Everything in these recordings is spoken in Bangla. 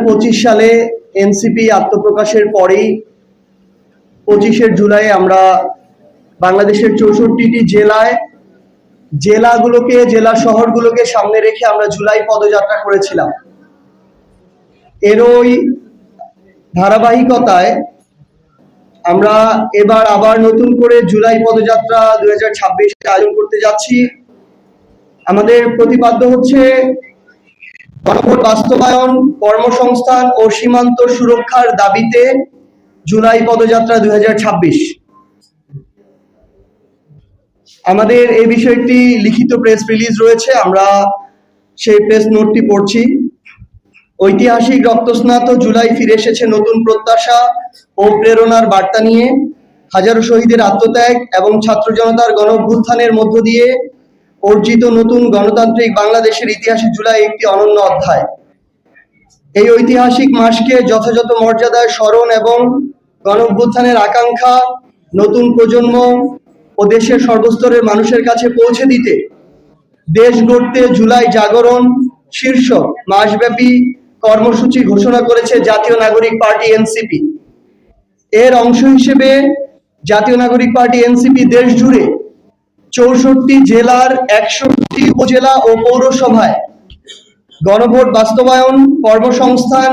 2025 সালে এনসিপি আত্মপ্রকাশের পরেই 25শে জুলাই আমরা বাংলাদেশের 64টি জেলা শহরগুলোকে সামনে রেখে আমরা জুলাই পদযাত্রা করেছিলাম। এরই ধারাবাহিকতায় আমরা এবার আবার নতুন করে জুলাই পদযাত্রা 2026 আয়োজন করতে যাচ্ছি। আমাদের প্রতিপাদ্য হচ্ছে গণভোট বাস্তবায়ন, কর্মসংস্থান ও সীমান্ত সুরক্ষার দাবিতে জুলাই পদযাত্রা 2026। আমাদের এই বিষয়ে একটি লিখিত প্রেস রিলিজ রয়েছে, আমরা সেই প্রেস নোটটি পড়ছি। ঐতিহাসিক রক্তস্নাত জুলাই ফিরে এসেছে নতুন প্রত্যাশা ও প্রেরণার বার্তা নিয়ে। হাজারো শহীদের আত্মত্যাগ এবং ছাত্র জনতার গণঅভ্যুত্থানের মধ্য দিয়ে অর্জিত নতুন গণতান্ত্রিক বাংলাদেশের ইতিহাসে জুলাই একটি অনন্য অধ্যায়। এই ঐতিহাসিক মাসকে যথাযথ মর্যাদায় স্মরণ এবং গণঅভ্যুত্থানের আকাঙ্ক্ষা নতুন প্রজন্ম ও দেশের সর্বস্তরের মানুষের কাছে পৌঁছে দিতে দেশ গড়তে জুলাই জাগরণ শীর্ষক মাসব্যাপী কর্মসূচি ঘোষণা করেছে জাতীয় নাগরিক পার্টি এনসিপি। এর অংশ হিসেবে জাতীয় নাগরিক পার্টি এনসিপি দেশ জুড়ে 64 জেলার 61টি উপজেলা ও পৌরসভায় গণভোট বাস্তবায়ন, কর্মসংস্থান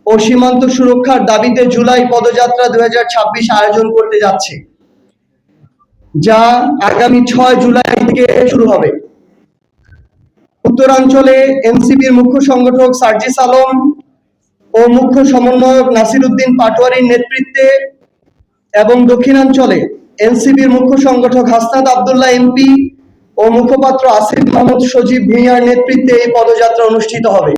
ও সীমান্ত সুরক্ষার দাবিতে জুলাই পদযাত্রা 2026 আয়োজন করতে যাচ্ছে, যা আগামী 6 জুলাই থেকে শুরু হবে। উত্তরাঞ্চলে এনসিপির মুখ্য সংগঠক সার্জিস আলম ও মুখ্য সমন্বয়ক নাসির উদ্দিন পাটোয়ারির নেতৃত্বে এবং দক্ষিণাঞ্চলে এনসিপির মুখ্য সংগঠক হাসনাত আব্দুল্লাহ এমপি ও মুখপাত্র আসিফ মাহমুদ সজীব ভূঁইয়ার নেতৃত্বে এই পদযাত্রা অনুষ্ঠিত হবে।